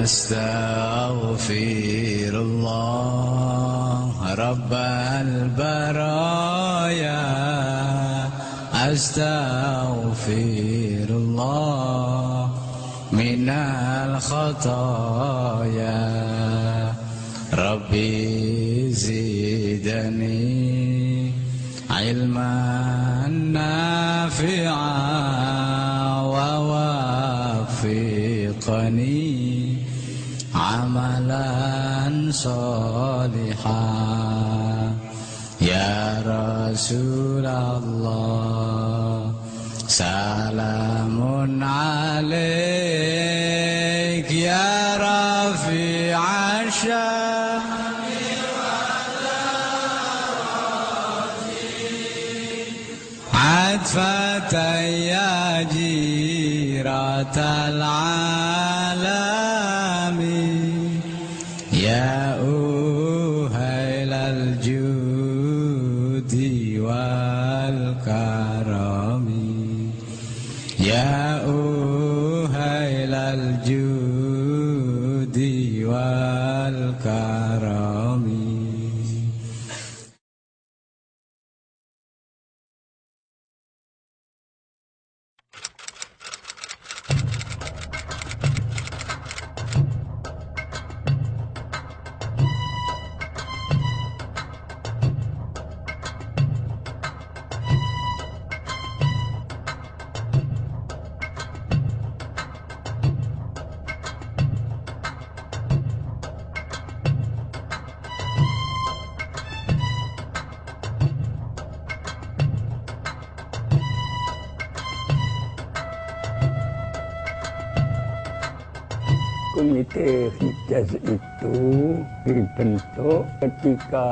Astaghfirullah Rabbal baraya. Astaghfirullah minal khataya. Rabbi zidani ilman nafi'a wa wafiqani amalan salihah. Ya Rasulullah salamun alaik ya rafi'a sya'ni atfatan ya jiratal alami. Ya uhailal judi wal karami. Ya uhailal judi wal karami. Komite Hijaz itu dibentuk ketika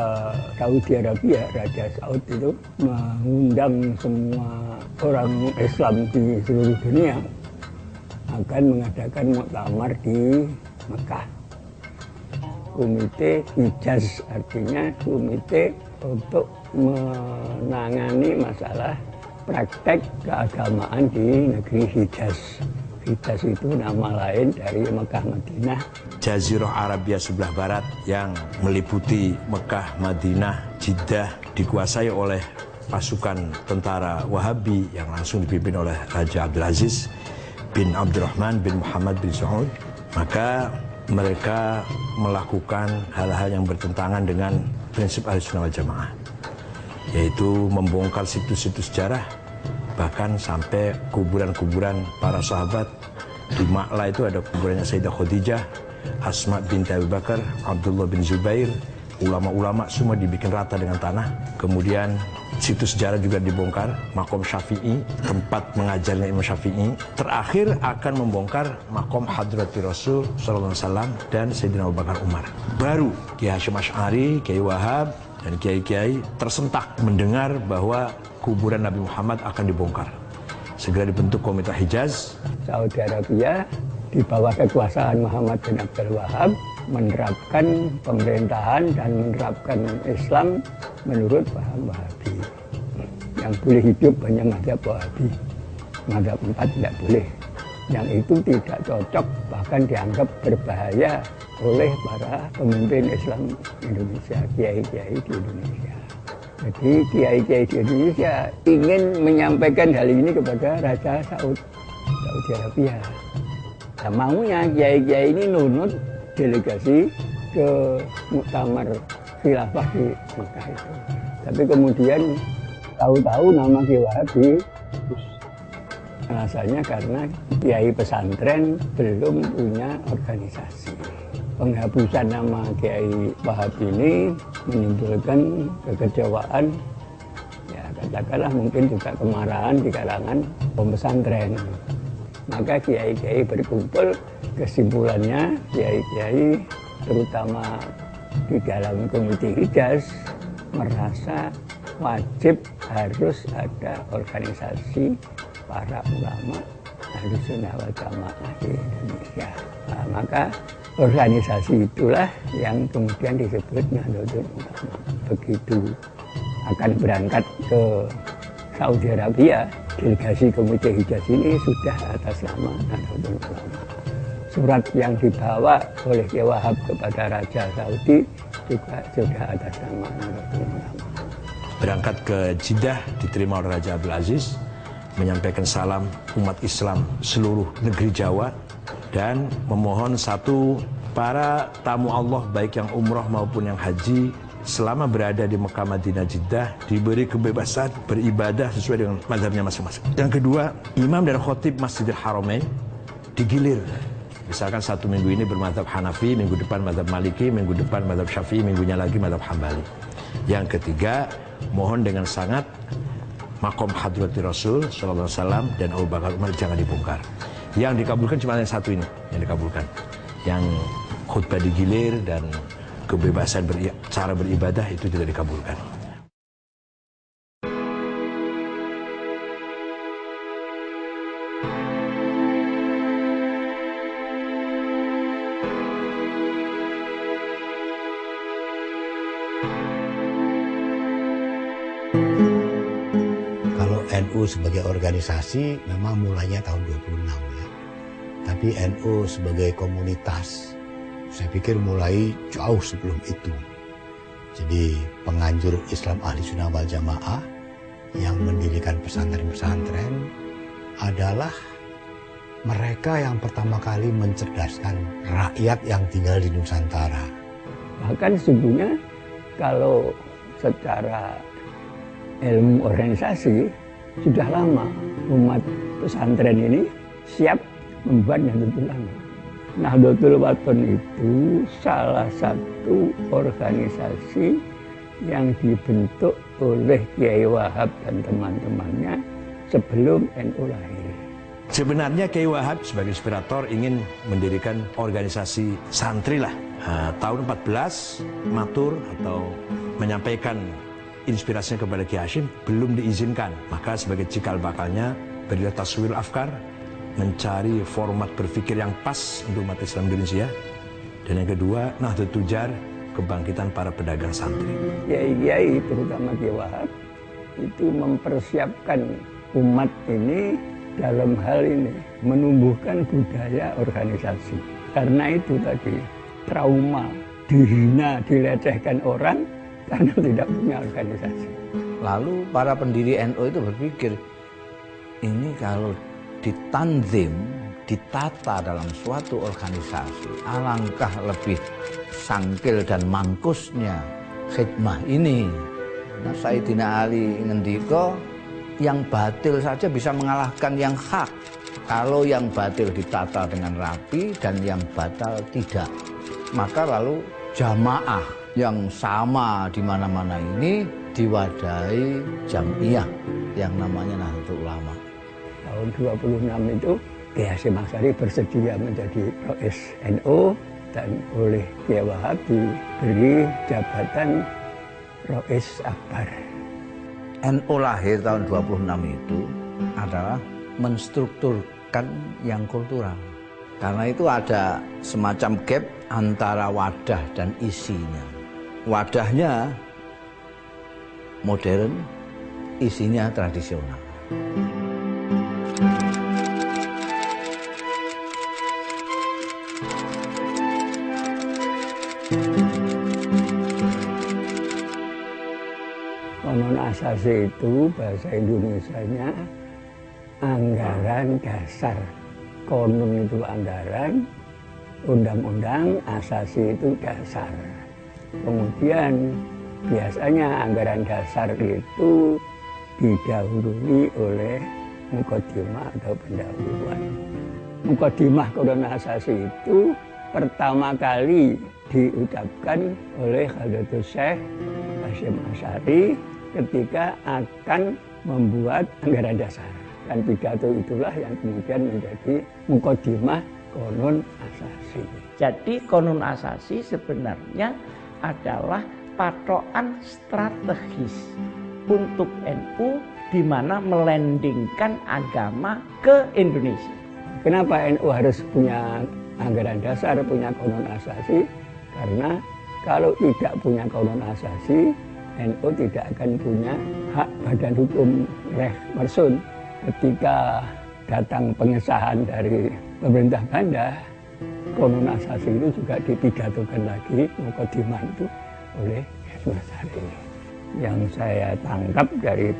Saudi Arabia, Raja Saud itu mengundang semua orang Islam di seluruh dunia akan mengadakan muktamar di Mekah. Komite Hijaz artinya komite untuk menangani masalah praktek keagamaan di negeri Hijaz. Hijaz itu nama lain dari Mekah Madinah. Jazirah Arabia sebelah barat yang meliputi Mekah, Madinah, Jeddah dikuasai oleh pasukan tentara Wahabi yang langsung dipimpin oleh Raja Abdul Aziz bin Abdurrahman bin Muhammad bin Saud. Maka mereka melakukan hal-hal yang bertentangan dengan prinsip Ahlussunnah wal Jamaah, yaitu membongkar situs-situs sejarah, bahkan sampai kuburan-kuburan para sahabat. Di Ma'la itu ada kuburannya Sayyidah Khadijah, Asma binti Abu Bakar, Abdullah bin Zubair. Ulama-ulama semua dibikin rata dengan tanah. Kemudian situs sejarah juga dibongkar, makom Syafi'i, tempat mengajarnya Imam Syafi'i. Terakhir akan membongkar makom Hadrati Rasul sallallahu alaihi wasallam dan Sayyidina Abu Bakar Umar. Baru Kiai Hasyim Asy'ari, Kiai Wahab dan kiai-kiai tersentak mendengar bahwa kuburan Nabi Muhammad akan dibongkar. Segera dibentuk Komite Hijaz. Saudi Arabia di bawah kekuasaan Muhammad bin Abdul Wahab menerapkan pemerintahan dan menerapkan Islam menurut paham Wahabi. Yang boleh hidup hanya mazhab Wahabi. Mazhab 4 tidak boleh. Yang itu tidak cocok, bahkan dianggap berbahaya oleh para pemimpin Islam Indonesia, kiai-kiai di Indonesia. Jadi kiai-kiai di Indonesia ingin menyampaikan hal ini kepada Raja Saudi Arabia. Nah, maunya kiai-kiai ini nunut delegasi ke muktamar khilafah di Mekah itu. Tapi kemudian tahu-tahu nama Kiai Wahabi, alasannya karena kiai pesantren belum punya organisasi. Penghapusan nama Kiai Wahab ini menimbulkan kekecewaan Ya katakanlah mungkin juga kemarahan di kalangan pesantren. Maka kiai-kiai berkumpul, kesimpulannya kiai-kiai terutama di dalam komite Hijaz merasa wajib harus ada organisasi para ulama Ahlussunnah wal Jamaah di Indonesia. Nah, maka organisasi itulah yang kemudian disebut Nahdlatul Ulama. Begitu akan berangkat ke Saudi Arabia, delegasi komite Hijaz ini sudah atas nama Nahdlatul Ulama. Surat yang dibawa oleh Kiai Wahab kepada Raja Saudi juga sudah atas nama Nahdlatul Ulama. Berangkat ke Jeddah, diterima oleh Raja Abdul Aziz, menyampaikan salam umat Islam seluruh negeri Jawa, dan memohon satu, para tamu Allah baik yang umroh maupun yang haji selama berada di Mekah, Madinah, Jeddah diberi kebebasan beribadah sesuai dengan mazhabnya masing-masing. Yang kedua, imam dan khotib Masjidil Haramain digilir. Misalkan satu minggu ini bermadzhab Hanafi, minggu depan mazhab Maliki, minggu depan mazhab Syafi'i, minggunya lagi mazhab Hambali. Yang ketiga, mohon dengan sangat makom hadrati Rasul sallallahu alaihi wasallam dan Abu Bakar Umar jangan dibongkar. Yang dikabulkan cuma yang satu ini yang dikabulkan. Yang khutbah digilir dan kebebasan cara beribadah itu tidak dikabulkan. Kalau NU sebagai organisasi memang mulainya tahun 26 ya. Tapi NU sebagai komunitas saya pikir mulai jauh sebelum itu. Jadi penganjur Islam Ahlussunnah wal Jamaah yang mendirikan pesantren-pesantren adalah mereka yang pertama kali mencerdaskan rakyat yang tinggal di Nusantara. Bahkan sesungguhnya kalau secara ilmu organisasi sudah lama umat pesantren ini siap membuat Nahdlatul Ulama. Nahdlatul Wathon itu salah satu organisasi yang dibentuk oleh Kiai Wahab dan teman-temannya sebelum NU lahir. Sebenarnya Kiai Wahab sebagai inspirator ingin mendirikan organisasi santri lah. Tahun 14 matur atau menyampaikan inspirasinya kepada Kiai Hashim belum diizinkan. Maka sebagai cikal bakalnya berilah taswir afkar, mencari format berpikir yang pas untuk umat Islam Indonesia. Dan yang kedua, Nahdlatul Tujar, kebangkitan para pedagang santri. Kiai-kiai terutama Kiai Wahab itu mempersiapkan umat ini dalam hal ini menumbuhkan budaya organisasi. Karena itu tadi trauma, dihina, dilecehkan orang karena tidak punya organisasi. Lalu para pendiri NU itu berpikir, ini kalau ditanzim, ditata dalam suatu organisasi, alangkah lebih sangkil dan mangkusnya khidmah ini. Nah, Sayyidina Ali ngendika, yang batil saja bisa mengalahkan yang hak kalau yang batil ditata dengan rapi dan yang batal tidak. Maka lalu jamaah yang sama di mana-mana ini diwadahi jamiah yang namanya Nahdlatul Ulama. Tahun 26 itu Kiai Hasyim Asy'ari bersedia menjadi Rais NU dan oleh Kiai Wahab diberi jabatan Rais Akbar. NU lahir tahun 26 itu adalah menstrukturkan yang kultural. Karena itu ada semacam gap antara wadah dan isinya. Wadahnya modern, isinya tradisional. Konon asasi itu bahasa Indonesianya anggaran dasar. Konon itu anggaran, undang-undang, asasi itu dasar. Kemudian biasanya anggaran dasar itu didahului oleh muqaddimah atau pendahuluan. Muqaddimah konon asasi itu pertama kali diucapkan oleh Hadratus Syekh Hasyim Asy'ari ketika akan membuat anggaran dasar. Dan pidato itulah yang kemudian menjadi mukadimah Qonun Asasi. Jadi Qonun Asasi sebenarnya adalah patokan strategis untuk NU di mana melandingkan agama ke Indonesia. Kenapa NU harus punya anggaran dasar, punya Qonun Asasi? Karena kalau tidak punya Qonun Asasi, NU tidak akan punya hak badan hukum reh mersun. Ketika datang pengesahan dari pemerintah Belanda, Qonun Asasi itu juga dipidatokan lagi mukadimah itu oleh Mas Hari. Yang saya tangkap dari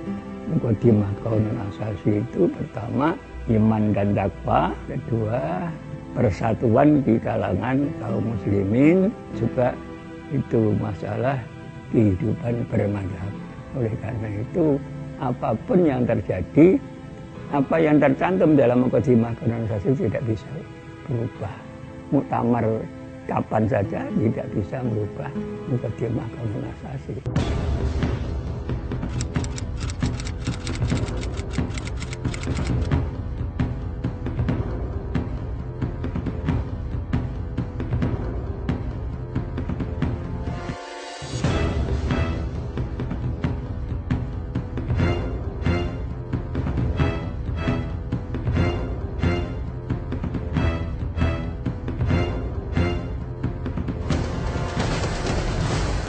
mukadimah Qonun Asasi itu pertama iman dan takwa, kedua persatuan di kalangan kaum muslimin, juga itu masalah kehidupan bermadhab. Oleh karena itu apapun yang terjadi, apa yang tercantum dalam mukadimah Qonun Asasi tidak bisa berubah. Muktamar kapan saja tidak bisa merubah mukadimah Qonun Asasi.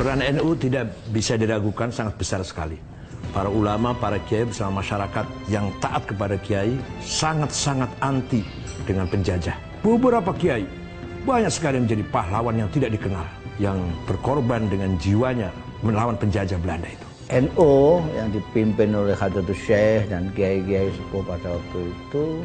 Peran NU tidak bisa diragukan, sangat besar sekali. Para ulama, para kiai bersama masyarakat yang taat kepada kiai sangat-sangat anti dengan penjajah. Beberapa kiai banyak sekali menjadi pahlawan yang tidak dikenal, yang berkorban dengan jiwanya melawan penjajah Belanda itu. NU yang dipimpin oleh Hadratus Syekh dan kiai-kiai sepuh pada waktu itu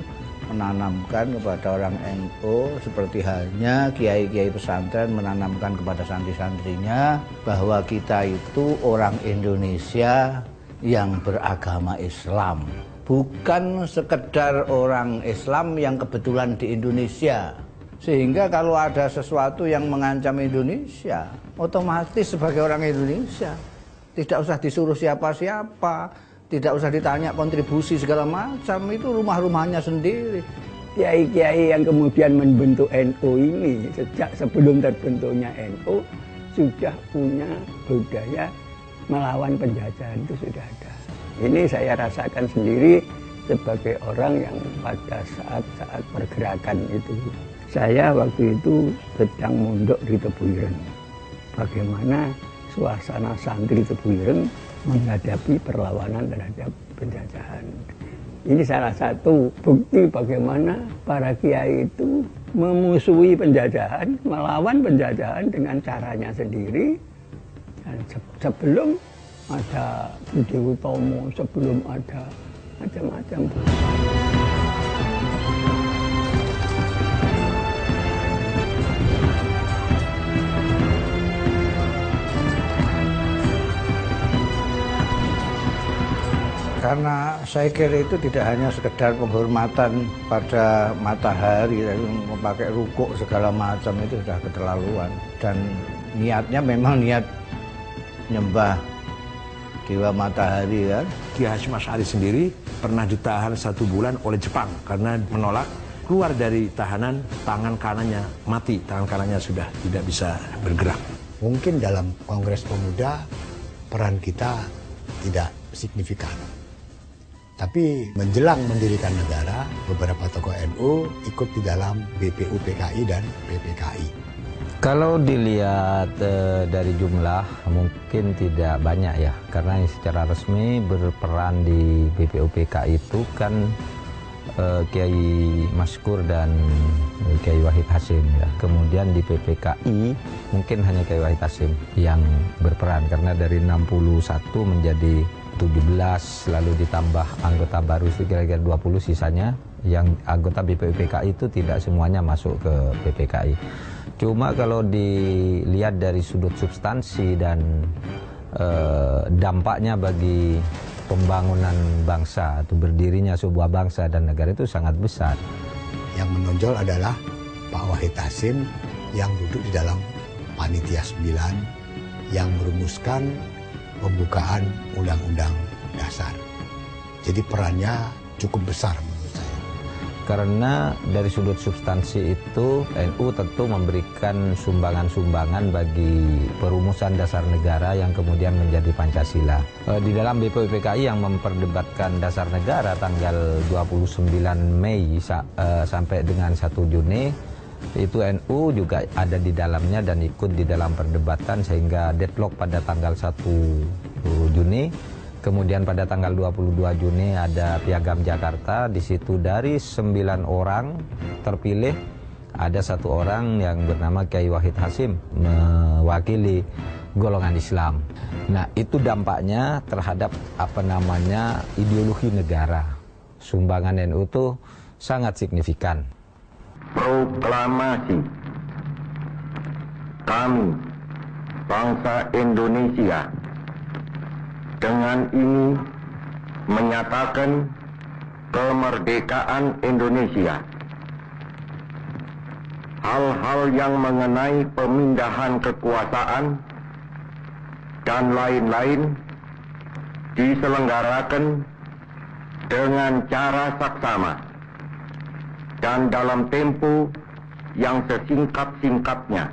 menanamkan kepada orang NU seperti halnya kiai-kiai pesantren menanamkan kepada santri-santrinya bahwa kita itu orang Indonesia yang beragama Islam, bukan sekedar orang Islam yang kebetulan di Indonesia. Sehingga kalau ada sesuatu yang mengancam Indonesia, otomatis sebagai orang Indonesia tidak usah disuruh siapa-siapa, tidak usah ditanya kontribusi segala macam, itu rumah-rumahnya sendiri. Kiai-kiai yang kemudian membentuk NU ini sejak sebelum terbentuknya NU sudah punya budaya melawan penjajahan, itu sudah ada. Ini saya rasakan sendiri sebagai orang yang pada saat-saat pergerakan itu. Saya waktu itu sedang mondok di Tebuireng. Bagaimana suasana santri Tebuireng menghadapi perlawanan terhadap penjajahan. Ini salah satu bukti bagaimana para kiai itu memusuhi penjajahan, melawan penjajahan dengan caranya sendiri. Dan sebelum ada Budi Utomo, sebelum ada macam-macam. Karena saya kira itu tidak hanya sekedar penghormatan pada matahari, memakai rukuk segala macam itu sudah keterlaluan. Dan niatnya memang niat nyembah dewa matahari kan. Kiai Hasyim Asy'ari sendiri pernah ditahan 1 bulan oleh Jepang karena menolak keluar dari tahanan, tangan kanannya mati, tangan kanannya sudah tidak bisa bergerak. Mungkin dalam Kongres Pemuda peran kita tidak signifikan. Tapi menjelang mendirikan negara, beberapa tokoh NU ikut di dalam BPUPKI dan PPKI. Kalau dilihat dari jumlah mungkin tidak banyak ya, karena secara resmi berperan di BPUPKI itu kan Kiai Maskur dan Kiai Wahid Hasyim ya. Kemudian di PPKI mungkin hanya Kiai Wahid Hasyim yang berperan, karena dari 61 menjadi 17, lalu ditambah anggota baru kira-kira 20, sisanya yang anggota BPUPKI itu tidak semuanya masuk ke PPKI. Cuma kalau dilihat dari sudut substansi dan dampaknya bagi pembangunan bangsa atau berdirinya sebuah bangsa dan negara itu sangat besar. Yang menonjol adalah Pak Wahid Hasyim yang duduk di dalam Panitia 9 yang merumuskan pembukaan Undang-Undang Dasar. Jadi perannya cukup besar menurut saya. Karena dari sudut substansi itu NU tentu memberikan sumbangan-sumbangan bagi perumusan dasar negara yang kemudian menjadi Pancasila. Di dalam BPUPKI yang memperdebatkan dasar negara tanggal 29 Mei sampai dengan 1 Juni, itu NU juga ada di dalamnya dan ikut di dalam perdebatan sehingga deadlock pada tanggal 1 Juni. Kemudian pada tanggal 22 Juni ada Piagam Jakarta. Di situ dari 9 orang terpilih ada 1 orang yang bernama Kiai Wahid Hasyim mewakili golongan Islam. Nah, itu dampaknya terhadap ideologi negara. Sumbangan NU itu sangat signifikan. Proklamasi kami bangsa Indonesia dengan ini menyatakan kemerdekaan Indonesia. Hal-hal yang mengenai pemindahan kekuasaan dan lain-lain diselenggarakan dengan cara saksama dan dalam tempo yang sesingkat-singkatnya.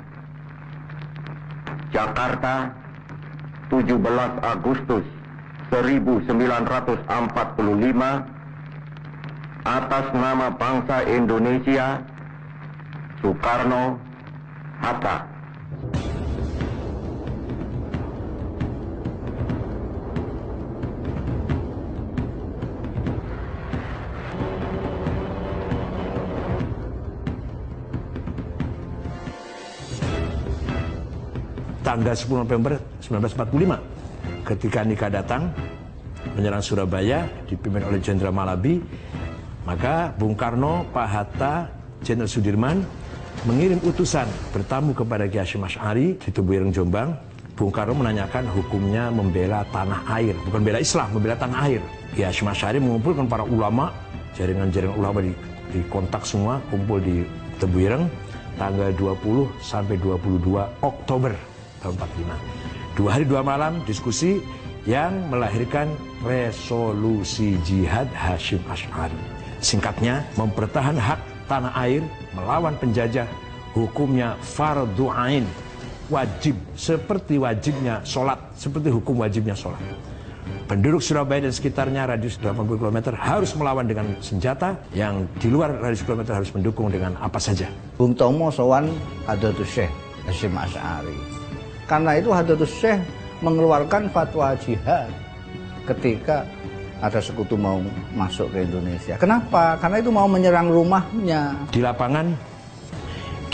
Jakarta, 17 Agustus 1945, atas nama bangsa Indonesia, Soekarno, Hatta. Tanggal 10 November 1945, ketika Nika datang menyerang Surabaya dipimpin oleh Jenderal Malabi, maka Bung Karno, Pak Hatta, Jenderal Sudirman mengirim utusan bertamu kepada Kiai Hasyim Asy'ari di Tebuireng, Jombang. Bung Karno menanyakan hukumnya membela tanah air, bukan bela Islam, membela tanah air. Kiai Hasyim Asy'ari mengumpulkan para ulama, jaringan-jaringan ulama di kontak semua, kumpul di Tebuireng tanggal 20 sampai 22 Oktober tahun 45. 2 hari 2 malam diskusi yang melahirkan resolusi jihad Hasyim Asy'ari. Singkatnya, mempertahankan hak tanah air melawan penjajah, hukumnya fardhu ain, wajib, seperti wajibnya sholat, seperti hukum wajibnya sholat. Penduduk Surabaya dan sekitarnya radius 80 km harus melawan dengan senjata, yang di luar radius kilometer harus mendukung dengan apa saja. Bung Tomo sowan Hadratus Syekh Hasyim Asy'ari. Karena itu Hadratus Syekh mengeluarkan fatwa jihad ketika ada sekutu mau masuk ke Indonesia. Kenapa? Karena itu mau menyerang rumahnya. Di lapangan,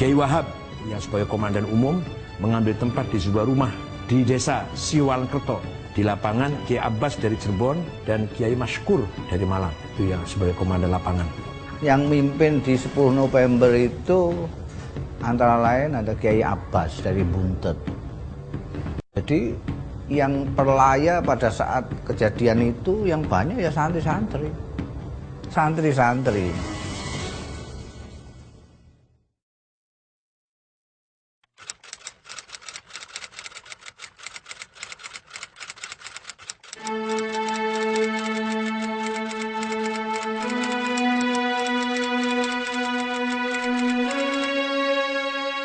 Kiai Wahab yang sebagai komandan umum mengambil tempat di sebuah rumah di desa Siwalkerto. Di lapangan, Kiai Abbas dari Cirebon dan Kiai Masykur dari Malang. Itu yang sebagai komandan lapangan. Yang mimpin di 10 November itu antara lain ada Kiai Abbas dari Buntet. Jadi yang perlaya pada saat kejadian itu yang banyak ya santri-santri. Santri-santri.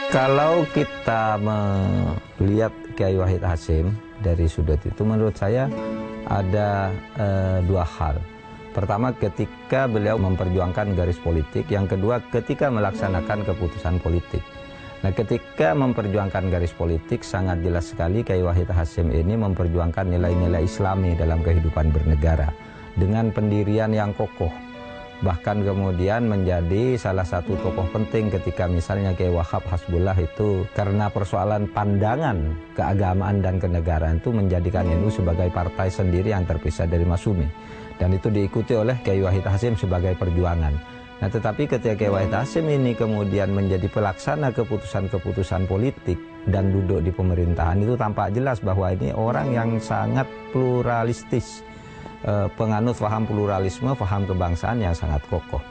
Kalau kita melihat Kiai Wahid Hasyim dari sudut itu, menurut saya ada 2 hal. Pertama, ketika beliau memperjuangkan garis politik. Yang kedua, ketika melaksanakan keputusan politik. Nah, ketika memperjuangkan garis politik, sangat jelas sekali Kiai Wahid Hasyim ini memperjuangkan nilai-nilai Islami dalam kehidupan bernegara dengan pendirian yang kokoh. Bahkan kemudian menjadi salah satu tokoh penting ketika misalnya Kiai Wahab Hasbullah itu karena persoalan pandangan keagamaan dan kenegaraan itu menjadikan NU sebagai partai sendiri yang terpisah dari Masyumi. Dan itu diikuti oleh Kiai Wahid Hasyim sebagai perjuangan. Nah, tetapi ketika Kiai Wahid Hasyim ini kemudian menjadi pelaksana keputusan-keputusan politik dan duduk di pemerintahan, itu tampak jelas bahwa ini orang yang sangat pluralistis. Penganut paham pluralisme, paham kebangsaan yang sangat kokoh.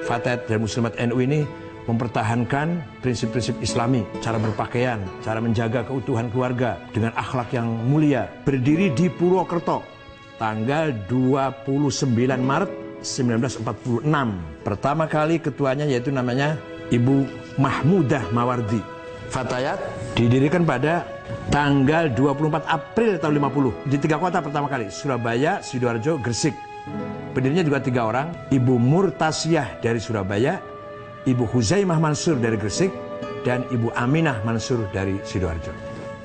Fatayat dan Muslimat NU ini mempertahankan prinsip-prinsip Islami, cara berpakaian, cara menjaga keutuhan keluarga dengan akhlak yang mulia. Berdiri di Purwokerto, tanggal 29 Maret 1946. Pertama kali ketuanya yaitu namanya Ibu Mahmudah Mawardi. Fatayat didirikan pada tanggal 24 April tahun 50 di 3 kota pertama kali, Surabaya, Sidoarjo, Gresik. Pendirinya juga 3 orang, Ibu Murtasiyah dari Surabaya, Ibu Huzaimah Mansur dari Gresik, dan Ibu Aminah Mansur dari Sidoarjo.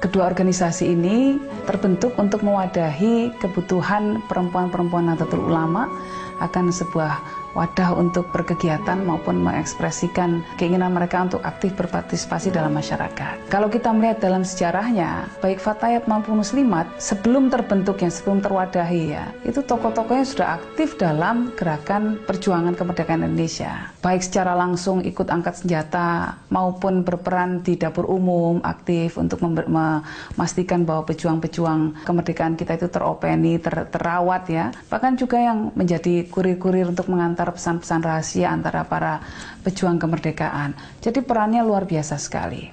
Kedua organisasi ini terbentuk untuk mewadahi kebutuhan perempuan-perempuan Nahdlatul Ulama akan sebuah wadah untuk berkegiatan maupun mengekspresikan keinginan mereka untuk aktif berpartisipasi dalam masyarakat. Kalau kita melihat dalam sejarahnya, baik Fatayat maupun Muslimat sebelum terbentuknya, sebelum terwadahi ya, itu tokoh-tokohnya sudah aktif dalam gerakan perjuangan kemerdekaan Indonesia. Baik secara langsung ikut angkat senjata maupun berperan di dapur umum, aktif untuk memastikan bahwa pejuang-pejuang kemerdekaan kita itu teropeni, terawat ya. Bahkan juga yang menjadi kurir-kurir untuk mengantar pesan-pesan rahasia antara para pejuang kemerdekaan. Jadi perannya luar biasa sekali.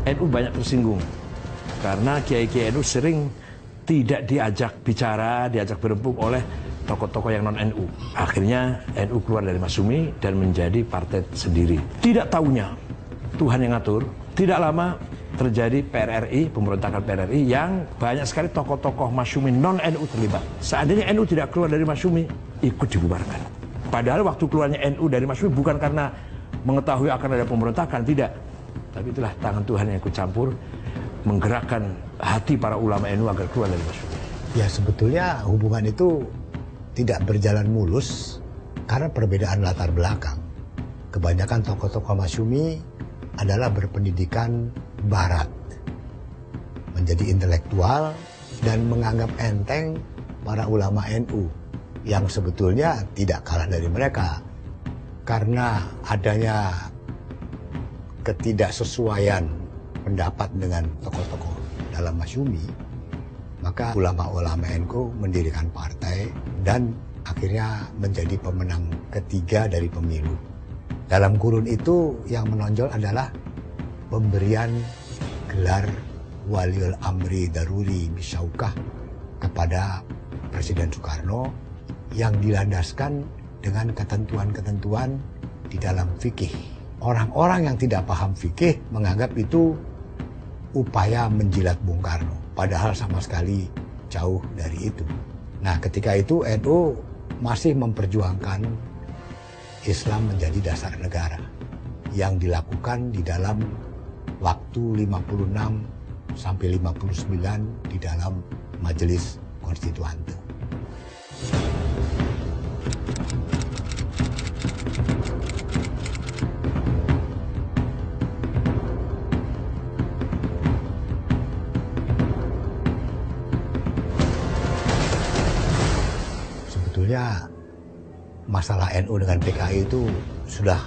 NU banyak tersinggung karena kiai-kiai NU sering tidak diajak bicara, diajak berembuk oleh tokoh-tokoh yang non-NU. Akhirnya NU keluar dari Masyumi dan menjadi partai sendiri. Tidak tahunya Tuhan yang ngatur, tidak lama terjadi PRRI, pemberontakan PRRI yang banyak sekali tokoh-tokoh Masyumi non-NU terlibat. Seandainya NU tidak keluar dari Masyumi, ikut dibubarkan. Padahal waktu keluarnya NU dari Masyumi bukan karena mengetahui akan ada pemberontakan, tidak. Tapi itulah tangan Tuhan yang ikut campur, menggerakkan hati para ulama NU agar keluar dari Masyumi. Ya sebetulnya hubungan itu tidak berjalan mulus karena perbedaan latar belakang. Kebanyakan tokoh-tokoh Masyumi adalah berpendidikan barat, menjadi intelektual dan menganggap enteng para ulama NU yang sebetulnya tidak kalah dari mereka. Karena adanya ketidaksesuaian pendapat dengan tokoh-tokoh dalam Masyumi, maka ulama-ulama NU mendirikan partai dan akhirnya menjadi pemenang ketiga dari pemilu. Dalam kurun itu yang menonjol adalah pemberian gelar Waliul Amri Daruri Bisyaukah kepada Presiden Soekarno yang dilandaskan dengan ketentuan-ketentuan di dalam fikih. Orang-orang yang tidak paham fikih menganggap itu upaya menjilat Bung Karno, padahal sama sekali jauh dari itu. Nah, ketika itu NU masih memperjuangkan Islam menjadi dasar negara yang dilakukan di dalam waktu 56 sampai 59 di dalam Majelis Konstituante. Sebetulnya masalah NU dengan PKI itu sudah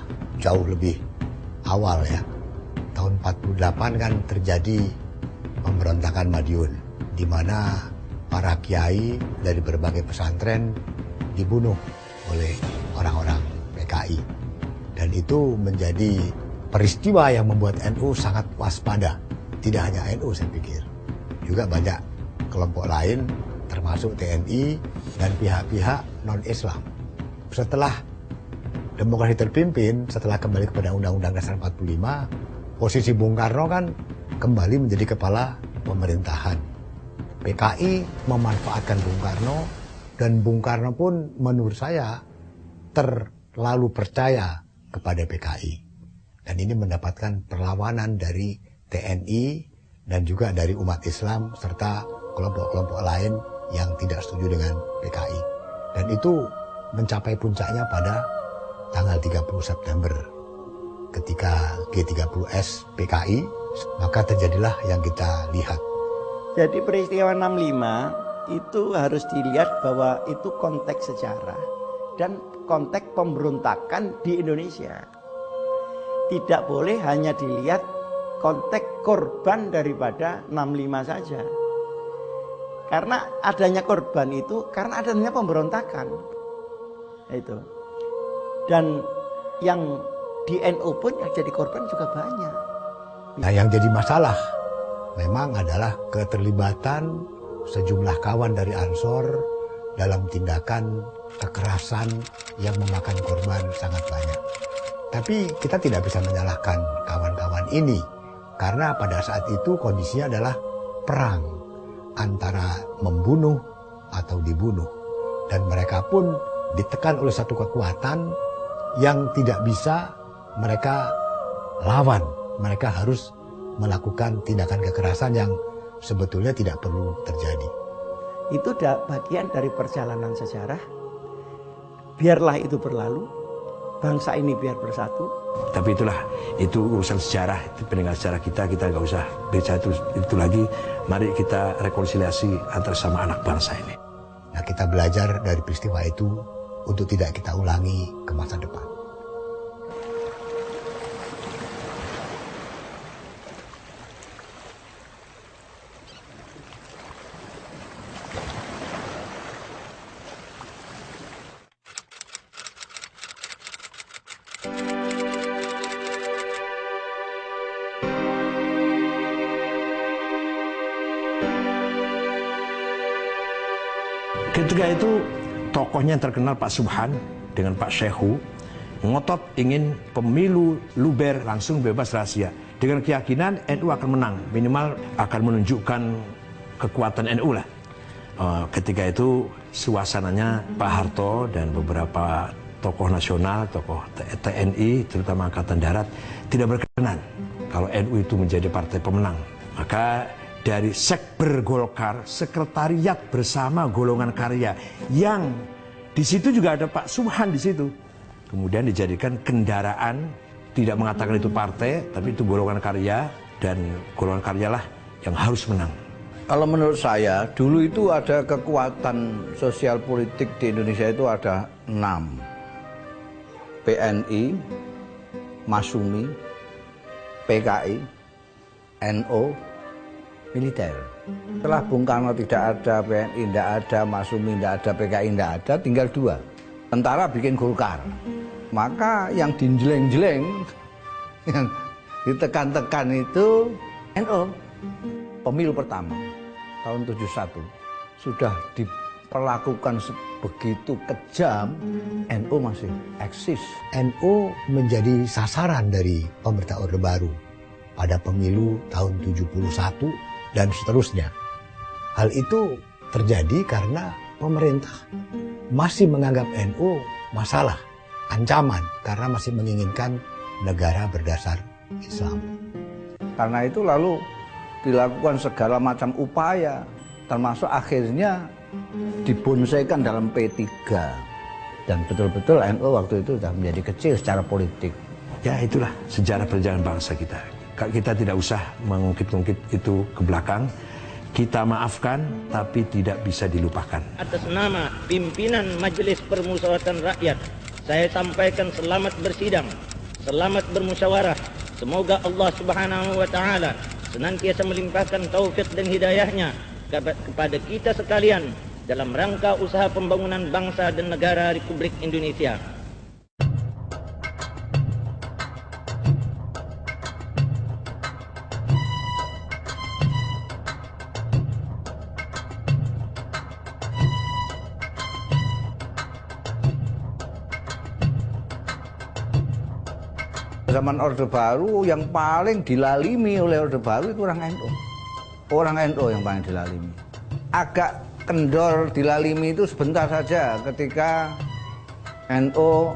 jauh lebih awal ya. Tahun 48 kan terjadi pemberontakan Madiun, di mana para kiai dari berbagai pesantren dibunuh oleh orang-orang PKI. Dan itu menjadi peristiwa yang membuat NU sangat waspada. Tidak hanya NU saya pikir, juga banyak kelompok lain termasuk TNI dan pihak-pihak non-Islam. Setelah demokrasi terpimpin, setelah kembali kepada Undang-Undang Dasar 45, posisi Bung Karno kan kembali menjadi kepala pemerintahan. PKI memanfaatkan Bung Karno, dan Bung Karno pun menurut saya terlalu percaya kepada PKI. Dan ini mendapatkan perlawanan dari TNI dan juga dari umat Islam serta kelompok-kelompok lain yang tidak setuju dengan PKI. Dan itu mencapai puncaknya pada tanggal 30 September ketika G30S PKI Maka terjadilah yang kita lihat. Jadi peristiwa 65 itu harus dilihat bahwa itu konteks sejarah dan konteks pemberontakan di Indonesia. Tidak boleh hanya dilihat konteks korban daripada 65 saja. Karena adanya korban itu karena adanya pemberontakan. Itu. Dan yang di NU pun yang jadi korban juga banyak. Nah, yang jadi masalah memang adalah keterlibatan sejumlah kawan dari Ansor dalam tindakan kekerasan yang memakan korban sangat banyak. Tapi kita tidak bisa menyalahkan kawan-kawan ini karena pada saat itu kondisinya adalah perang antara membunuh atau dibunuh, dan mereka pun ditekan oleh satu kekuatan yang tidak bisa mereka lawan. Mereka harus melakukan tindakan kekerasan yang sebetulnya tidak perlu terjadi. Itu bagian dari perjalanan sejarah. Biarlah itu berlalu, bangsa ini biar bersatu. Tapi itu urusan sejarah, itu peninggalan sejarah kita nggak usah bicara itu lagi. Mari kita rekonsiliasi antara sama anak bangsa ini. Nah, kita belajar dari peristiwa itu untuk tidak kita ulangi ke masa depan. Ketika itu tokohnya yang terkenal Pak Subhan dengan Pak Syekhu ngotot ingin pemilu luber langsung bebas rahasia dengan keyakinan NU akan menang, minimal akan menunjukkan kekuatan NU lah. Ketika itu suasananya Pak Harto dan beberapa tokoh nasional, tokoh TNI terutama Angkatan Darat tidak berkenan kalau NU itu menjadi partai pemenang. Maka dari Sekber Golkar, sekretariat bersama golongan karya yang di situ juga ada Pak Subhan di situ. Kemudian dijadikan kendaraan, tidak mengatakan itu partai, tapi itu golongan karya, dan golongan karyalah yang harus menang. Kalau menurut saya, dulu itu ada kekuatan sosial politik di Indonesia itu ada 6. PNI, Masumi, PKI, NU, militer. Setelah Bung Karno tidak ada, PNI tidak ada, Masumi tidak ada, PKI tidak ada, tinggal 2. Tentara bikin Golkar. Maka yang dijeleng-jeleng, yang ditekan-tekan itu NU. Pemilu pertama tahun 71 sudah diperlakukan begitu kejam, NU masih eksis. NU menjadi sasaran dari pemerintah Orde Baru pada pemilu tahun 71 dan seterusnya. Hal itu terjadi karena pemerintah masih menganggap NU masalah, ancaman, karena masih menginginkan negara berdasar Islam. Karena itu lalu dilakukan segala macam upaya, termasuk akhirnya dibonsaikan dalam P3. Dan betul-betul NU waktu itu sudah menjadi kecil secara politik. Ya, itulah sejarah perjalanan bangsa kita. Kita tidak usah mengungkit-ungkit itu ke belakang. Kita maafkan, tapi tidak bisa dilupakan. Atas nama pimpinan Majelis Permusyawaratan Rakyat, saya sampaikan selamat bersidang, selamat bermusyawarah. Semoga Allah Subhanahu wa Ta'ala senantiasa melimpahkan taufik dan hidayahnya kepada kita sekalian dalam rangka usaha pembangunan bangsa dan negara Republik Indonesia. Zaman Orde Baru yang paling dilalimi oleh Orde Baru itu orang NU. Orang NU yang paling dilalimi. Agak kendor dilalimi itu sebentar saja ketika NU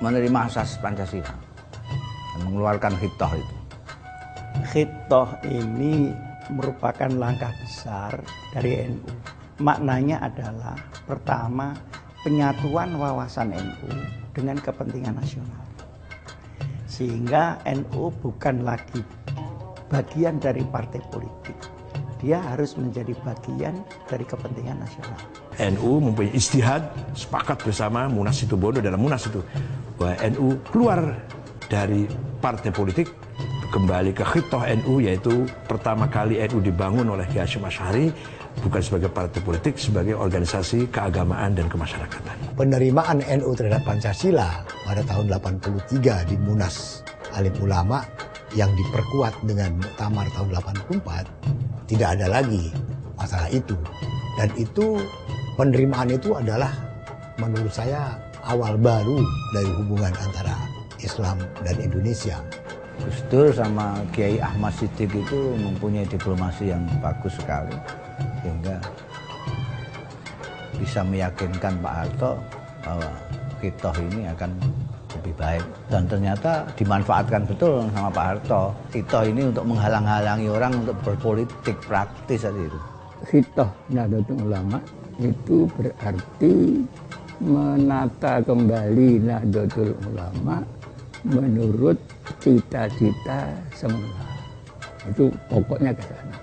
menerima asas Pancasila dan mengeluarkan Khitoh itu. Khitoh ini merupakan langkah besar dari NU. Maknanya adalah pertama, penyatuan wawasan NU dengan kepentingan nasional. Sehingga NU bukan lagi bagian dari partai politik. Dia harus menjadi bagian dari kepentingan nasional. NU mempunyai ijtihad, sepakat bersama Munas Situbondo dalam Munas itu bahwa NU keluar dari partai politik, kembali ke khitoh NU, yaitu pertama kali NU dibangun oleh Kiai Hasyim Asy'ari bukan sebagai partai politik, sebagai organisasi keagamaan dan kemasyarakatan. Penerimaan NU terhadap Pancasila pada tahun 83 di Munas Alim Ulama yang diperkuat dengan Muktamar tahun 84, tidak ada lagi masalah itu. Dan itu, penerimaan itu adalah menurut saya awal baru dari hubungan antara Islam dan Indonesia. Gus Dur sama Kiai Ahmad Siddiq itu mempunyai diplomasi yang bagus sekali, sehingga bisa meyakinkan Pak Harto bahwa khitoh ini akan lebih baik. Dan ternyata dimanfaatkan betul sama Pak Harto. Khitoh ini untuk menghalang-halangi orang untuk berpolitik praktis saja itu. Khitoh Nahdlatul Ulama itu berarti menata kembali Nahdlatul Ulama menurut cita-cita semula. Itu pokoknya ke sana.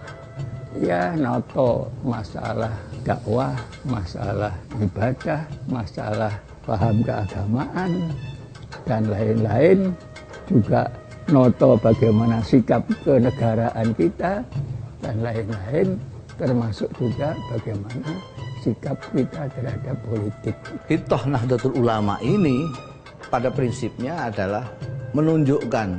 Ya, noto masalah dakwah, masalah ibadah, masalah paham keagamaan, dan lain-lain. Juga noto bagaimana sikap kenegaraan kita, dan lain-lain, termasuk juga bagaimana sikap kita terhadap politik. Khitoh Nahdlatul Ulama ini pada prinsipnya adalah menunjukkan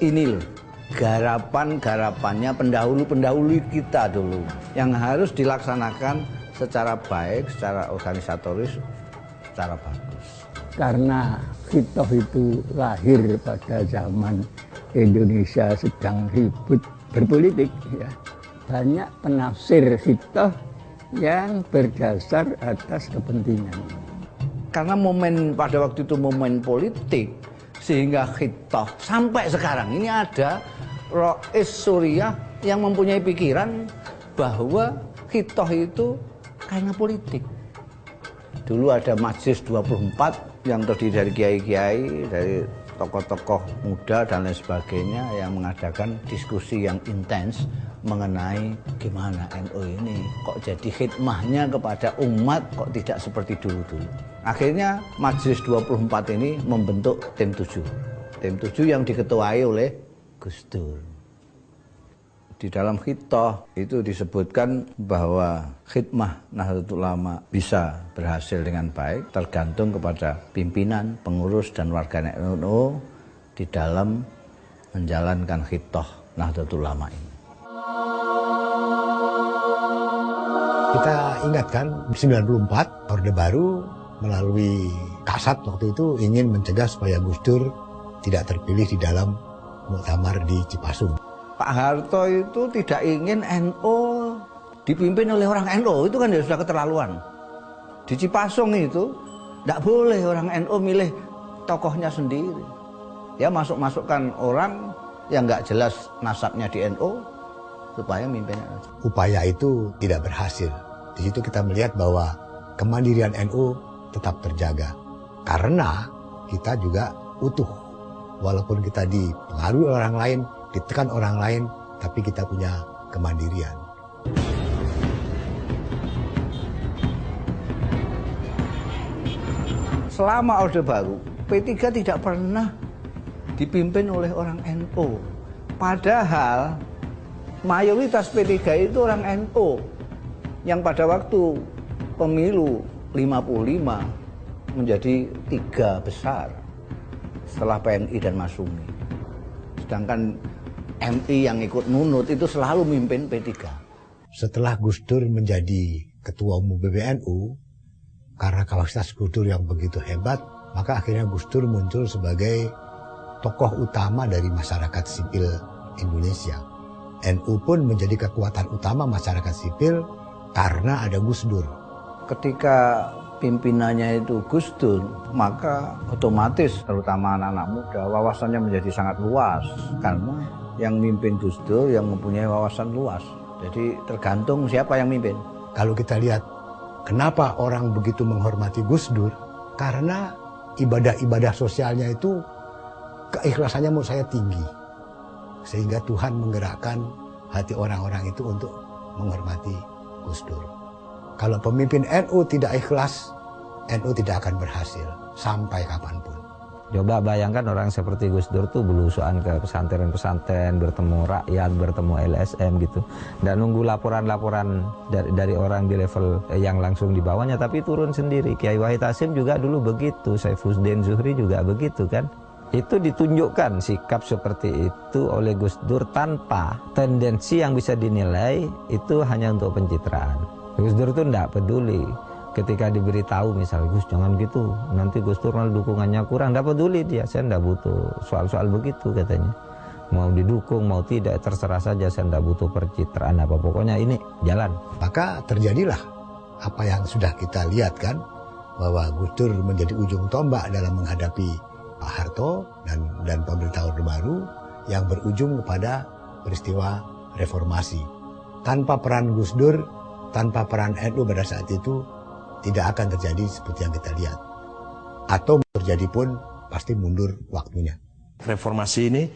ini loh, garapan-garapannya pendahulu-pendahulu kita dulu yang harus dilaksanakan secara baik, secara organisatoris, secara bagus. Karena khitoh itu lahir pada zaman Indonesia sedang ribut berpolitik, ya, banyak penafsir khitoh yang berdasar atas kepentingan. Karena pada waktu itu momen politik, sehingga khitoh sampai sekarang ini ada Rois Suriah yang mempunyai pikiran bahwa khitoh itu karena politik. Dulu ada Majelis 24 yang terdiri dari kiai-kiai, dari tokoh-tokoh muda dan lain sebagainya yang mengadakan diskusi yang intens mengenai gimana NU ini kok jadi khidmahnya kepada umat kok tidak seperti dulu-dulu. Akhirnya Majelis 24 ini membentuk tim 7. Tim 7 yang diketuai oleh Gus Dur. Di dalam khitoh itu disebutkan bahwa khidmah Nahdlatul Ulama bisa berhasil dengan baik tergantung kepada pimpinan, pengurus dan warga NU di dalam menjalankan khitoh Nahdlatul Ulama ini. Kita ingatkan 94 Orde Baru melalui Kasat waktu itu ingin mencegah supaya Gus Dur tidak terpilih di dalam muktamar di Cipasung. Pak Harto itu tidak ingin NU dipimpin oleh orang NU, itu kan sudah keterlaluan. Di Cipasung itu tidak boleh orang NU milih tokohnya sendiri. Ya masukkan orang yang nggak jelas nasabnya di NU supaya mimpinnya. Upaya itu tidak berhasil. Di situ kita melihat bahwa kemandirian NU tetap terjaga. Karena kita juga utuh. Walaupun kita dipengaruhi orang lain, ditekan orang lain, tapi kita punya kemandirian. Selama Orde Baru, P3 tidak pernah dipimpin oleh orang NU. Padahal mayoritas P3 itu orang NU yang pada waktu pemilu 55 menjadi 3 besar setelah PNI dan Masyumi. Sedangkan MI yang ikut nunut itu selalu mimpin P3. Setelah Gus Dur menjadi ketua umum PBNU, karena kapasitas Gus Dur yang begitu hebat, maka akhirnya Gus Dur muncul sebagai tokoh utama dari masyarakat sipil Indonesia. NU pun menjadi kekuatan utama masyarakat sipil karena ada Gus Dur. Ketika pimpinannya itu Gus Dur, maka otomatis terutama anak-anak muda wawasannya menjadi sangat luas karena yang mimpin Gus Dur yang mempunyai wawasan luas. Jadi tergantung siapa yang mimpin. Kalau kita lihat kenapa orang begitu menghormati Gus Dur, karena ibadah-ibadah sosialnya itu keikhlasannya menurut saya tinggi. sehingga Tuhan menggerakkan hati orang-orang itu untuk menghormati Gus Dur. Kalau pemimpin NU tidak ikhlas, NU tidak akan berhasil sampai kapanpun. Coba bayangkan orang seperti Gus Dur tuh belusuan ke pesantren-pesantren, bertemu rakyat, bertemu LSM gitu, dan nunggu laporan-laporan dari orang di level yang langsung di bawahnya, tapi turun sendiri. Kiai Wahid Hasyim juga dulu begitu, Saifuddin Zuhri juga begitu kan. Itu ditunjukkan sikap seperti itu oleh Gus Dur tanpa tendensi yang bisa dinilai itu hanya untuk pencitraan. Gus Dur itu tidak peduli. Ketika diberitahu misalnya, Gus jangan gitu, nanti Gus Dur malah dukungannya kurang, tidak peduli dia, saya tidak butuh soal-soal begitu katanya. Mau didukung, mau tidak, terserah saja, saya tidak butuh percitraan apa, pokoknya ini jalan. Maka terjadilah apa yang sudah kita lihat kan, bahwa Gus Dur menjadi ujung tombak dalam menghadapi Pak Harto dan pemerintah Orde Baru yang berujung kepada peristiwa reformasi. Tanpa peran Gus Dur, tanpa peran NU pada saat itu, tidak akan terjadi seperti yang kita lihat. Atau terjadi pun pasti mundur waktunya. Reformasi ini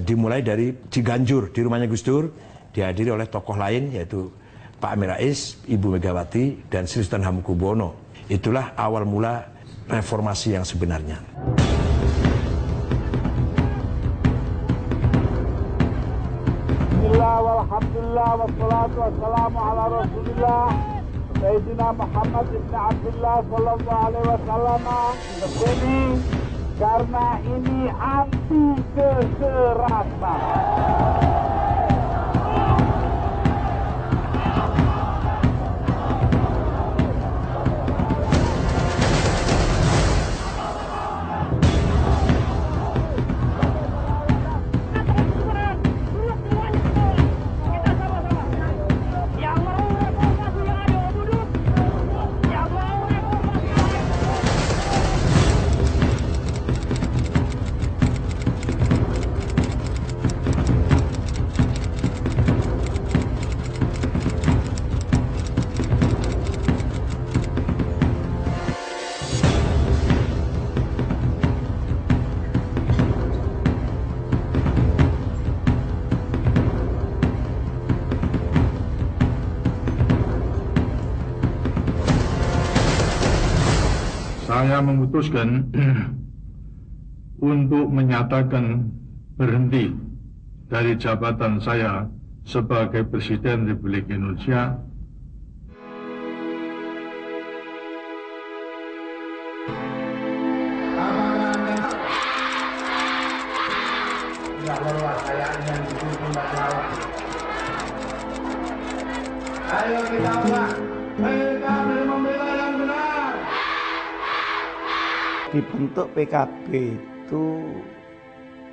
dimulai dari Ciganjur, di rumahnya Gus Dur, dihadiri oleh tokoh lain yaitu Pak Amin Rais, Ibu Megawati, dan Sri Sultan Hamengkubuwono. Itulah awal mula reformasi yang sebenarnya. Bismillah, walhamdulillah, wassalatu wassalamu ala rasulillah Sayyidina Muhammad ibn Abdullah sallallahu alaihi wasallam. Kesini karena ini anti kekerasan. Saya memutuskan untuk menyatakan berhenti dari jabatan saya sebagai Presiden Republik Indonesia. Ayo kita ulang, PKB membela yang benar. Dibentuk PKB itu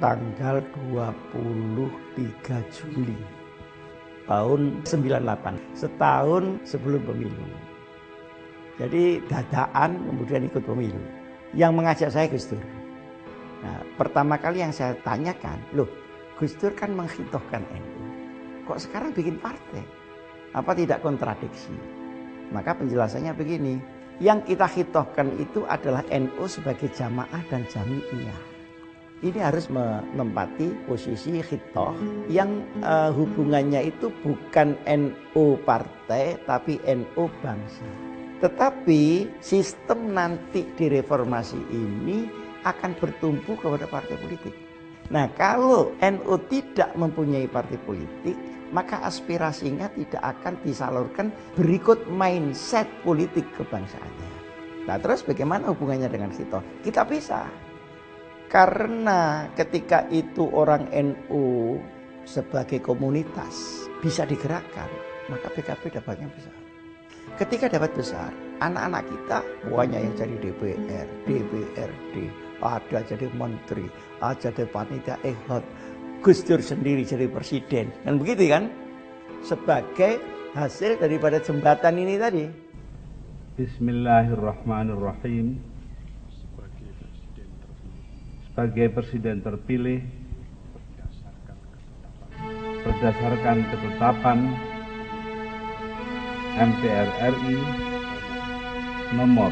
tanggal 23 Juli tahun 98, setahun sebelum pemilu. Jadi dadaan kemudian ikut pemilu. Yang mengajak saya Gus Dur. Nah, pertama kali yang saya tanyakan, loh Gus Dur kan menghitohkan NU, kok sekarang bikin partai? Apa tidak kontradiksi? Maka penjelasannya begini, yang kita hitohkan itu adalah NU sebagai jamaah dan jami'iyah. Ini harus menempati posisi hitoh yang hubungannya itu bukan NU partai tapi NU bangsa. Tetapi sistem nanti di reformasi ini akan bertumbuh kepada partai politik. Nah, kalau NU tidak mempunyai partai politik, maka aspirasinya tidak akan disalurkan berikut mindset politik kebangsaannya. Nah, terus bagaimana hubungannya dengan hitoh? Kita bisa. Karena ketika itu orang NU sebagai komunitas bisa digerakkan, maka PKB dapatnya besar. Ketika dapat besar, anak-anak kita banyak yang jadi DPR, DPRD, ada jadi menteri, ada jadi panitia ehod, Gus Dur sendiri jadi presiden, dan begitu kan? Sebagai hasil daripada jembatan ini tadi. Bismillahirrahmanirrahim. Sebagai presiden terpilih berdasarkan ketetapan MPR RI nomor.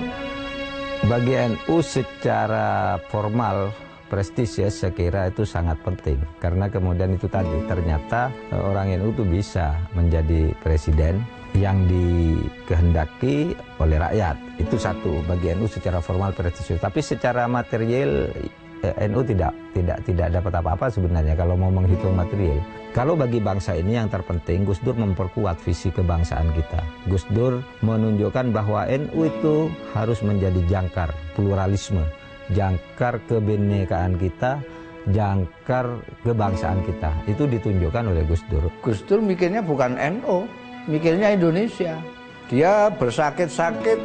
Bagi NU secara formal prestisius, saya kira itu sangat penting. Karena kemudian itu tadi, ternyata orang NU itu bisa menjadi presiden yang dikehendaki oleh rakyat. Itu satu, bagi NU secara formal prestisius. Tapi secara material NU tidak dapat apa-apa sebenarnya kalau mau menghitung material. Kalau bagi bangsa ini yang terpenting, Gus Dur memperkuat visi kebangsaan kita. Gus Dur menunjukkan bahwa NU itu harus menjadi jangkar pluralisme, jangkar kebinekaan kita, jangkar kebangsaan kita. Itu ditunjukkan oleh Gus Dur. Gus Dur mikirnya bukan NU, mikirnya Indonesia. Dia bersakit-sakit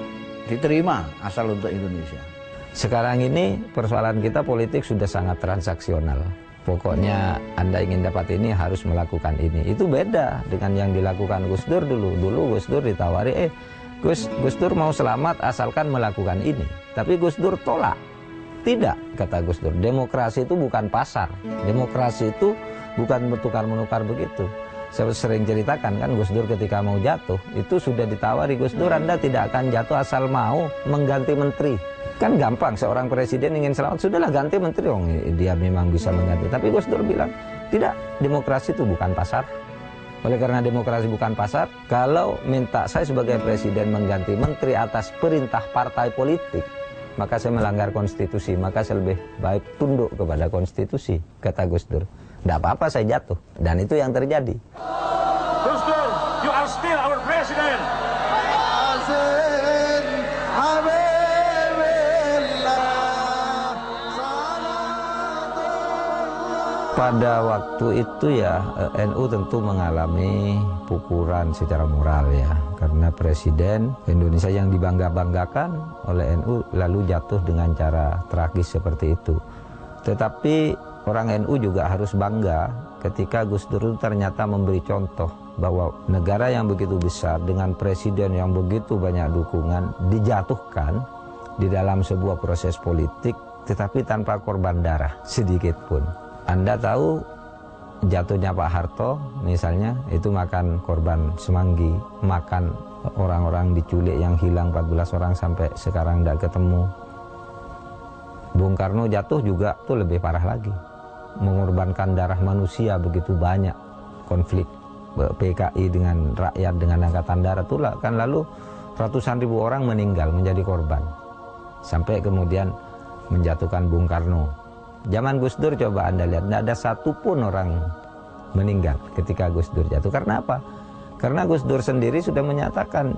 diterima asal untuk Indonesia. Sekarang ini persoalan kita politik sudah sangat transaksional. Pokoknya Anda ingin dapat ini harus melakukan ini. Itu beda dengan yang dilakukan Gus Dur dulu. Dulu Gus Dur ditawari, Gus Dur mau selamat asalkan melakukan ini. Tapi Gus Dur tolak. Tidak, kata Gus Dur. Demokrasi itu bukan pasar. Demokrasi itu bukan bertukar-menukar begitu. Saya sering ceritakan kan, Gus Dur ketika mau jatuh, itu sudah ditawari, Gus Dur Anda tidak akan jatuh asal mau mengganti menteri. Kan gampang, seorang presiden ingin selamat, sudahlah ganti menteri, dia memang bisa mengganti. Tapi Gus Dur bilang, tidak, demokrasi itu bukan pasar. Oleh karena demokrasi bukan pasar, kalau minta saya sebagai presiden mengganti menteri atas perintah partai politik, maka saya melanggar konstitusi, maka saya lebih baik tunduk kepada konstitusi, kata Gus Dur. Tidak apa-apa saya jatuh, dan itu yang terjadi. Gus Dur, you are still our president. Pada waktu itu ya NU tentu mengalami pukulan secara moral ya, karena presiden Indonesia yang dibangga-banggakan oleh NU lalu jatuh dengan cara tragis seperti itu. Tetapi orang NU juga harus bangga ketika Gus Dur itu ternyata memberi contoh bahwa negara yang begitu besar dengan presiden yang begitu banyak dukungan dijatuhkan di dalam sebuah proses politik, tetapi tanpa korban darah sedikit pun. Anda tahu jatuhnya Pak Harto misalnya, itu makan korban Semanggi, makan orang-orang diculik yang hilang 14 orang sampai sekarang tidak ketemu. Bung Karno jatuh juga itu lebih parah lagi, mengorbankan darah manusia begitu banyak, konflik PKI dengan rakyat, dengan angkatan darat itu kan, lalu ratusan ribu orang meninggal menjadi korban sampai kemudian menjatuhkan Bung Karno. Zaman Gus Dur coba Anda lihat, tidak ada satupun orang meninggal ketika Gus Dur jatuh. Karena apa? Karena Gus Dur sendiri sudah menyatakan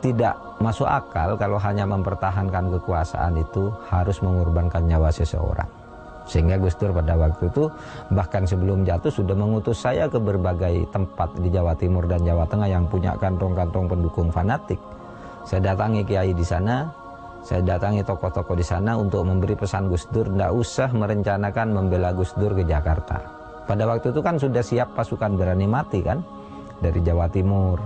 tidak masuk akal kalau hanya mempertahankan kekuasaan itu harus mengorbankan nyawa seseorang. Sehingga Gus Dur pada waktu itu bahkan sebelum jatuh sudah mengutus saya ke berbagai tempat di Jawa Timur dan Jawa Tengah yang punya kantong-kantong pendukung fanatik. Saya datangi kiai di sana, saya datangi tokoh-tokoh di sana untuk memberi pesan Gus Dur, tidak usah merencanakan membela Gus Dur ke Jakarta. Pada waktu itu kan sudah siap pasukan berani mati kan, dari Jawa Timur,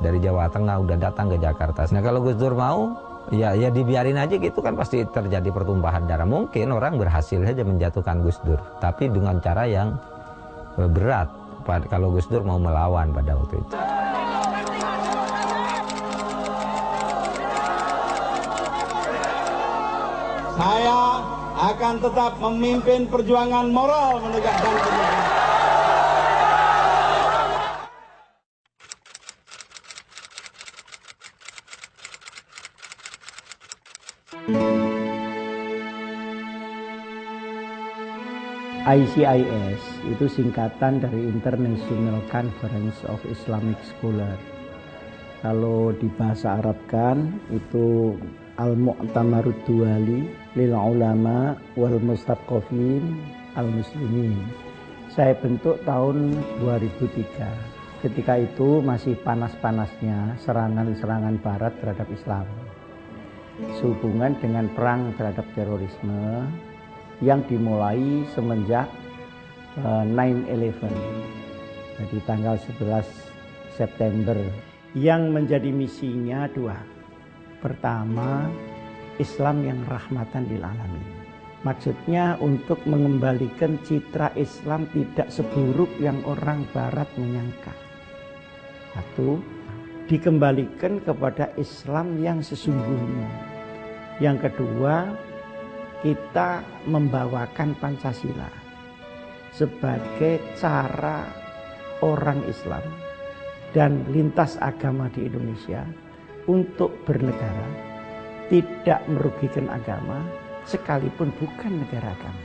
dari Jawa Tengah udah datang ke Jakarta. Nah kalau Gus Dur mau, ya dibiarin aja gitu kan, pasti terjadi pertumpahan darah. Mungkin orang berhasil saja menjatuhkan Gus Dur, tapi dengan cara yang berat. Kalau Gus Dur mau melawan pada waktu itu. Saya akan tetap memimpin perjuangan moral menegakkan kebenaran. ICIS itu singkatan dari International Conference of Islamic Scholars. Kalau di bahasa Arabkan itu Al-Mu'tamarud Duwali lil Ulama wal Mustaqofin al-Muslimin. Saya bentuk tahun 2003. Ketika itu masih panas-panasnya serangan-serangan barat terhadap Islam, sehubungan dengan perang terhadap terorisme yang dimulai semenjak 9/11, jadi tanggal 11 September, yang menjadi misinya dua. Pertama, Islam yang rahmatan lil alamin. Maksudnya untuk mengembalikan citra Islam tidak seburuk yang orang barat menyangka. Satu, dikembalikan kepada Islam yang sesungguhnya. Yang kedua, kita membawakan Pancasila sebagai cara orang Islam dan lintas agama di Indonesia untuk bernegara, tidak merugikan agama sekalipun bukan negara agama.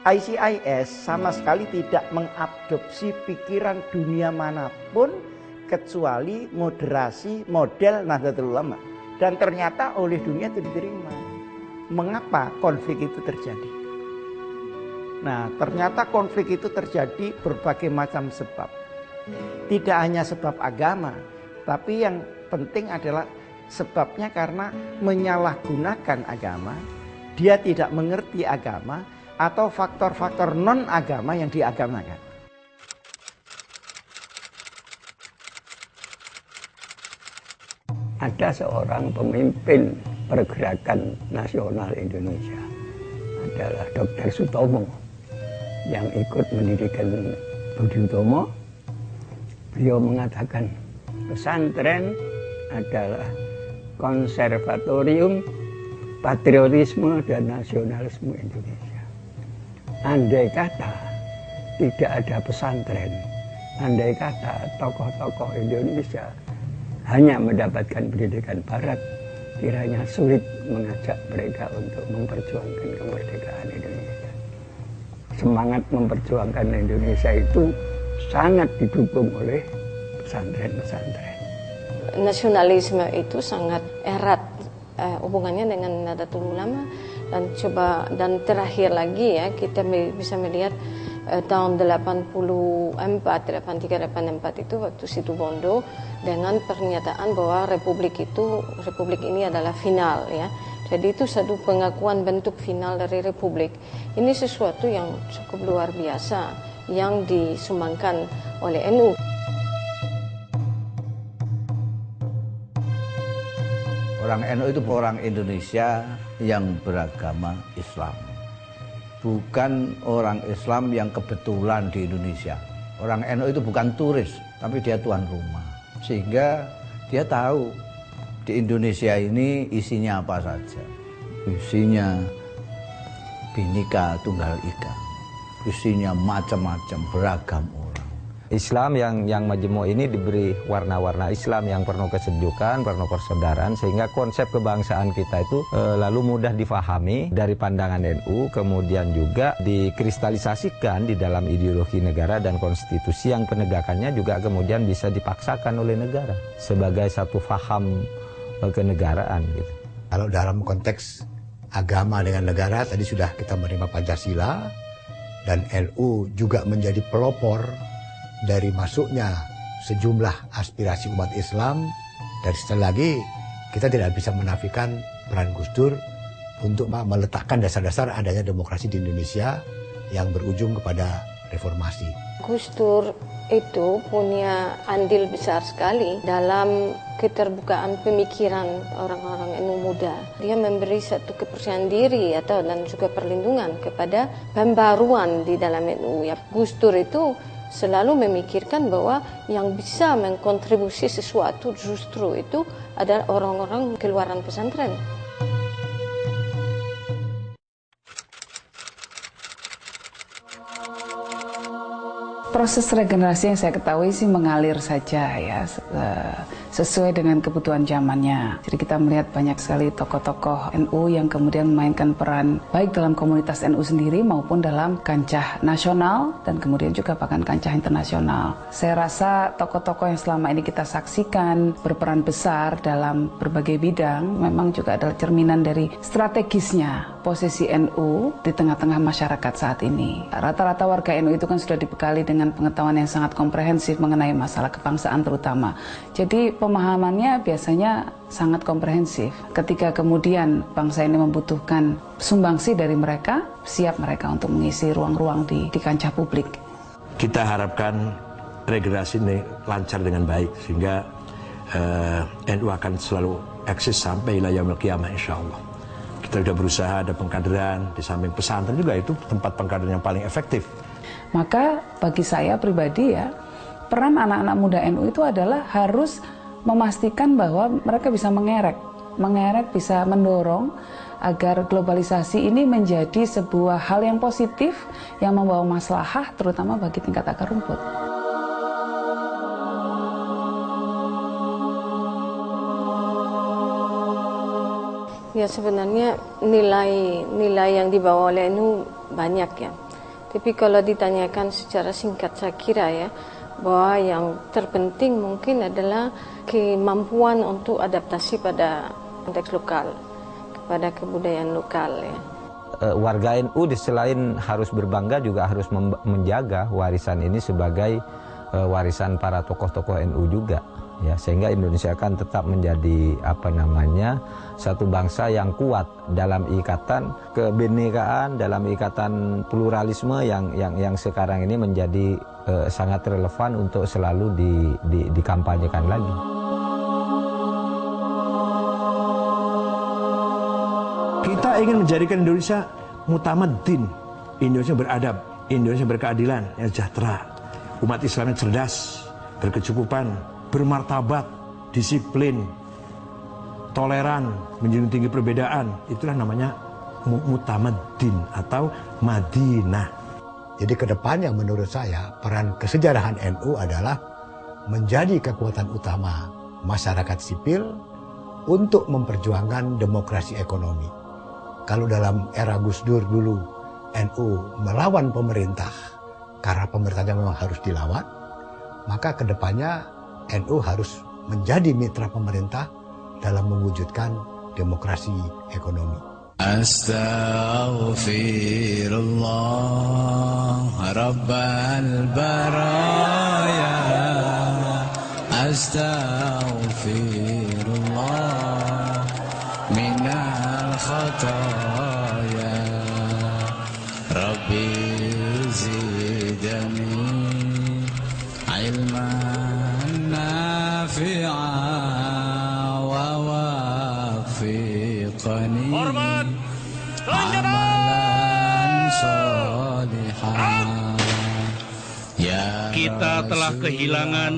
ICIS sama sekali tidak mengadopsi pikiran dunia manapun kecuali moderasi model Nahdlatul Ulama, dan ternyata oleh dunia itu diterima. Mengapa konflik itu terjadi? Nah, ternyata konflik itu terjadi berbagai macam sebab. Tidak hanya sebab agama, tapi yang penting adalah sebabnya karena menyalahgunakan agama, dia tidak mengerti agama, atau faktor-faktor non-agama yang diagamakan. Ada seorang pemimpin pergerakan nasional Indonesia, adalah Dr. Sutomo, yang ikut mendirikan Budi Utomo. Beliau mengatakan pesantren adalah konservatorium patriotisme dan nasionalisme Indonesia. Andai kata tidak ada pesantren, andai kata tokoh-tokoh Indonesia hanya mendapatkan pendidikan barat, kiranya sulit mengajak mereka untuk memperjuangkan kemerdekaan Indonesia. Semangat memperjuangkan Indonesia itu sangat didukung oleh pesantren-pesantren. Nasionalisme itu sangat erat hubungannya dengan Nahdlatul Ulama, dan terakhir lagi ya kita bisa melihat tahun 83-84 itu waktu Situbondo dengan pernyataan bahwa republik ini adalah final ya. Jadi itu satu pengakuan bentuk final dari republik. Ini sesuatu yang cukup luar biasa yang disumbangkan oleh NU. Orang NU itu orang Indonesia yang beragama Islam. Bukan orang Islam yang kebetulan di Indonesia. Orang NU itu bukan turis, tapi dia tuan rumah. Sehingga dia tahu di Indonesia ini isinya apa saja. Isinya Bhinneka Tunggal Ika. Isinya macam-macam, beragam orang. Islam yang majemuk ini diberi warna-warna Islam yang penuh kesejukan, penuh persaudaraan, sehingga konsep kebangsaan kita itu lalu mudah difahami dari pandangan NU, kemudian juga dikristalisasikan di dalam ideologi negara dan konstitusi yang penegakannya juga kemudian bisa dipaksakan oleh negara sebagai satu faham kenegaraan gitu. Kalau dalam konteks agama dengan negara, tadi sudah kita menerima Pancasila, dan NU juga menjadi pelopor dari masuknya sejumlah aspirasi umat Islam. Dan sekali lagi kita tidak bisa menafikan peran Gus Dur untuk meletakkan dasar-dasar adanya demokrasi di Indonesia yang berujung kepada reformasi. Gus Dur itu punya andil besar sekali dalam keterbukaan pemikiran orang-orang NU muda. Dia memberi satu kepercayaan diri dan juga perlindungan kepada pembaruan di dalam NU. Ya, Gus Dur itu selalu memikirkan bahwa yang bisa mengkontribusi sesuatu justru itu adalah orang-orang keluaran pesantren. Proses regenerasi yang saya ketahui sih mengalir saja ya, sesuai dengan kebutuhan zamannya. Jadi kita melihat banyak sekali tokoh-tokoh NU yang kemudian memainkan peran baik dalam komunitas NU sendiri maupun dalam kancah nasional dan kemudian juga bahkan kancah internasional. Saya rasa tokoh-tokoh yang selama ini kita saksikan berperan besar dalam berbagai bidang memang juga adalah cerminan dari strategisnya posisi NU di tengah-tengah masyarakat saat ini. Rata-rata warga NU itu kan sudah dibekali dengan pengetahuan yang sangat komprehensif mengenai masalah kebangsaan terutama. Jadi pemahamannya biasanya sangat komprehensif. Ketika kemudian bangsa ini membutuhkan sumbangsi dari mereka, siap mereka untuk mengisi ruang-ruang di kancah publik. Kita harapkan regenerasi ini lancar dengan baik sehingga NU akan selalu eksis sampai ila yaumil qiyamah insyaallah. Kita sudah berusaha ada pengkaderan, di samping pesantren juga itu tempat pengkaderan yang paling efektif. Maka bagi saya pribadi ya, peran anak-anak muda NU itu adalah harus memastikan bahwa mereka bisa mengerek mengerek, bisa mendorong agar globalisasi ini menjadi sebuah hal yang positif yang membawa maslahah terutama bagi tingkat akar rumput. Ya sebenarnya nilai yang dibawa oleh NU banyak ya. Tapi kalau ditanyakan secara singkat saya kira ya bahwa yang terpenting mungkin adalah kemampuan untuk adaptasi pada konteks lokal, kepada kebudayaan lokal ya. Warga NU selain harus berbangga juga harus menjaga warisan ini sebagai warisan para tokoh-tokoh NU juga. Ya, sehingga Indonesia akan tetap menjadi satu bangsa yang kuat dalam ikatan kebinekaan, dalam ikatan pluralisme yang sekarang ini menjadi sangat relevan untuk selalu dikampanyekan lagi. Kita ingin menjadikan Indonesia mutamaddin, Indonesia beradab, Indonesia berkeadilan, yang sejahtera, umat Islamnya cerdas, berkecukupan, bermartabat, disiplin, toleran, menjunjung tinggi perbedaan. Itulah namanya mutamaddin atau Madinah. Jadi ke depannya menurut saya peran kesejarahan NU adalah menjadi kekuatan utama masyarakat sipil untuk memperjuangkan demokrasi ekonomi. Kalau dalam era Gus Dur dulu NU melawan pemerintah karena pemerintahnya memang harus dilawan, maka ke depannya NU harus menjadi mitra pemerintah dalam mewujudkan demokrasi ekonomi. Astaghfirullah Rabbal baraya, Astaghfirullah minal khataya, Rabbi zidni ilman nafi'a wa wafiqani amalan sholihan. Kita telah kehilangan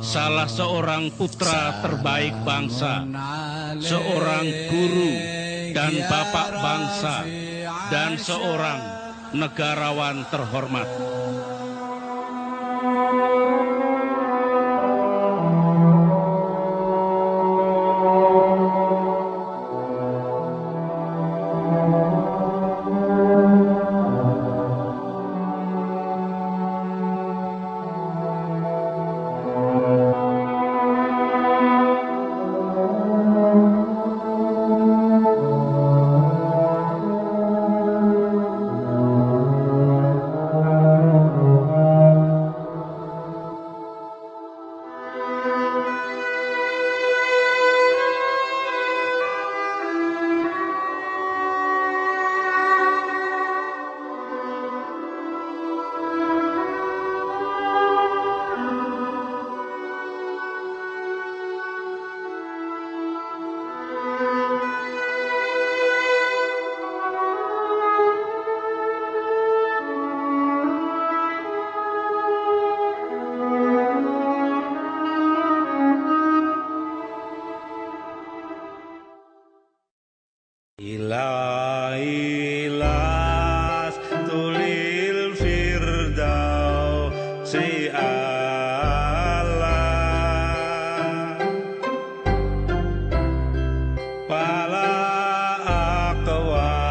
salah seorang putra terbaik bangsa, seorang guru dan bapak bangsa, dan seorang negarawan terhormat. Ilailas tulil firdausi ala pala aqwa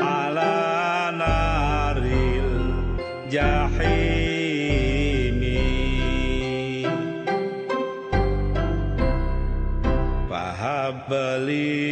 ala naril jahimi fahabbali